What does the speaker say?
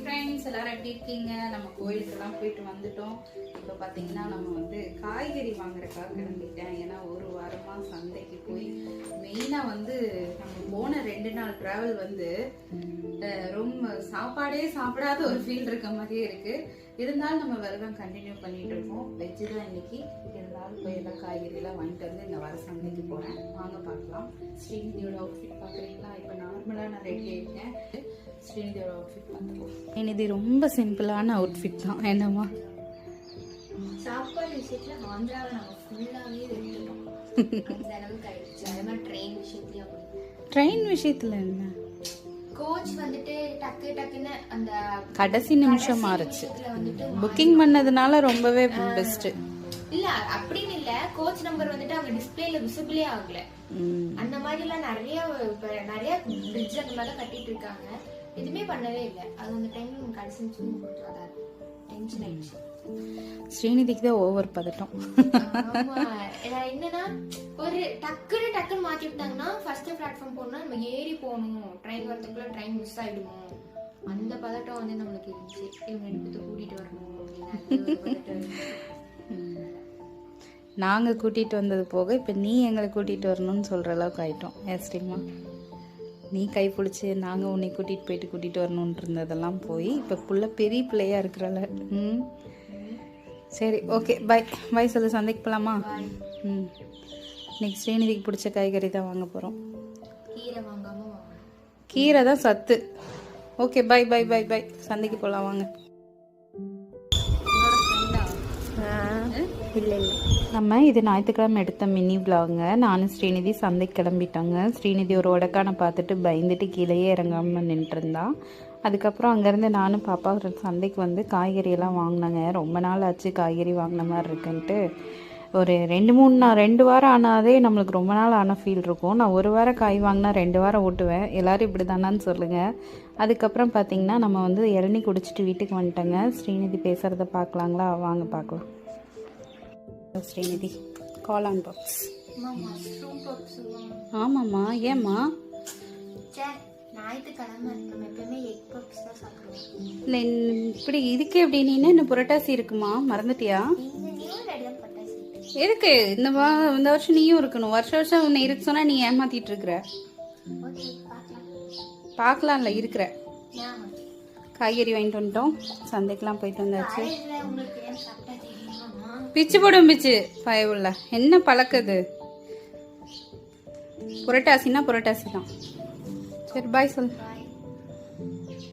Friends எல்லாரும் எப்படி இருக்கீங்க? நம்ம கோயிலுக்கெல்லாம் போயிட்டு வந்துட்டோம். இப்போ பார்த்தீங்கன்னா நம்ம வந்து காய்கறி வாங்குறதுக்காக கிளம்பிட்டேன். ஏன்னா ஒரு வாரமாக சந்தைக்கு போய் மெயினாக வந்து நம்ம போன 2 நாள் ட்ராவல் வந்து ரொம்ப சாப்பாடே சாப்பிடாத ஒரு ஃபீல் இருக்க மாதிரியே இருக்கு. இருந்தாலும் நம்ம விரதம் கண்டினியூ பண்ணிட்டு இருக்கோம். வெஜ்ஜு தான் இன்னைக்கு. இருந்தாலும் போய் எல்லாம் காய்கறியெல்லாம் வாங்கிட்டு வந்து இந்த வார சந்தைக்கு போகிறேன். வாங்க பார்க்கலாம். ஸ்ரீநிதியோட அவுட்ஃபிட் பார்க்குறீங்களா? இப்போ நார்மலாக நான் ரெடி ஆகிட்டேன். ஸ்ரீநிதியோட அவுட்ஃபிட் பார்த்துருவோம். இது ரொம்ப சிம்பிளான அவுட்ஃபிட் தான். என்னம்மா சாப்பாடு விஷயத்துல ஆந்திராவை நம்ம ஃபுல்லாவே எடுத்துட்டோம். அந்த அளவுக்கு ஆயிடுச்சு. அதே மாதிரி ட்ரெயின் விஷயத்துலயும் அப்படி. ட்ரெயின் விஷயத்துல என்ன? கோச் வந்துட்டு டக்கு டக்குன்னு அந்த கடைசி நிமிஷம் மாறுச்சு. புக்கிங் பண்ணதுனால ரொம்பவே பெஸ்ட். இல்ல அப்படின்னு இல்ல, கோச் நம்பர் வந்துட்டு அவங்க டிஸ்பிளேல விசிபிளே ஆகல. அந்த மாதிரி எல்லாம் நிறைய பிரிட்ஜ் அந்த மாதிரி கட்டிட்டு இருக்காங்க. எதுவுமே பண்ணவே இல்லை. அது அந்த டைம் கடைசி நிமிஷம் கொடுத்துருவாங்க. டென்ஷன் ஆயிடுச்சு. ஸ்ரீநிதிக்கு தான் ஓவர் பதட்டம். என்னன்னா ஒரு டக்குன்னு மாத்தி விட்டாங்கன்னா ஃபர்ஸ்ட் பிளாட்ஃபார்ம் போனா நம்ம ஏறி போகணும், ட்ரெயின் வரதுக்குள்ள ட்ரெயின் மிஸ் ஆயிடுமோ, அந்த பதட்டம் வந்து நம்மளுக்கு இருந்துச்சு. இவங்க எடுத்து கூட்டிட்டு வரணும் அப்படின்னு. நாங்கள் கூட்டிகிட்டு வந்தது போக இப்போ நீ எங்களை கூட்டிகிட்டு வரணும்னு சொல்கிற அளவுக்கு ஆகிட்டோம். ஏஸ்டிமா நீ கை பிடிச்சி நாங்கள் உன்னை கூட்டிகிட்டு வரணுன்ட்டு இருந்ததெல்லாம் போய் இப்போ புள்ள பெரிய பிள்ளையாக இருக்கிறாள். சரி, ஓகே, பாய் சொல்லு. சந்தைக்கு போகலாமா? இன்னைக்கு ஸ்ரீநிதிக்கு பிடிச்ச காய்கறி தான் வாங்க போகிறோம். கீரை தான் சத்து. ஓகே, பாய். சந்தைக்கு போகலாம் வாங்க. இல்லை நம்ம இது ஞாயிற்றுக்கிழமை எடுத்த மினி விளாகுங்க. நானும் ஸ்ரீநிதி சந்தைக்கு கிளம்பிட்டாங்க. ஸ்ரீநிதி ஒரு உடக்கானை பார்த்துட்டு பயந்துட்டு கீழேயே இறங்காமல் நின்றுருந்தான். அதுக்கப்புறம் அங்கேருந்து நானும் பாப்பா சந்தைக்கு வந்து காய்கறியெல்லாம் வாங்கினாங்க. ரொம்ப நாள் ஆச்சு காய்கறி வாங்கின மாதிரி இருக்குன்ட்டு. ஒரு 2 வாரம் ஆனாதே நம்மளுக்கு ரொம்ப நாள் ஆன ஃபீல் இருக்கும். நான் ஒரு வாரம் காய் வாங்கினா 2 வாரம் ஓட்டுவேன். எல்லோரும் இப்படி தானான்னு சொல்லுங்கள். அதுக்கப்புறம் பார்த்திங்கன்னா நம்ம வந்து இளநீ குடிச்சிட்டு வீட்டுக்கு வந்துட்டோங்க. ஸ்ரீநிதி பேசுகிறத பார்க்கலாங்களா? வாங்க பார்க்கலாம். ஸ்ரீநிதி காளான் பாக்ஸ். ஆமாம்மா, ஏம்மா? இல்லை இப்படி இதுக்கு எப்படி? நீ என்ன புரட்டாசி இருக்குமா? மறந்துட்டியா? இருக்கு. இந்த வருஷம் நீயும் இருக்கணும். வருஷம் உன்னை இருக்கு சொன்னா நீ ஏமாத்திட்டு இருக்கிற. பார்க்கலாம்ல இருக்கிற. காய்கறி வாங்கிட்டு வந்துட்டோம். சந்தைக்கெல்லாம் போயிட்டு வந்தாச்சு. பிச்சு போடும் பிச்சு பயவுள்ள என்ன பழக்குது? புரட்டாசினா புரட்டாசி தான். சரி, பாய் சொல்லு.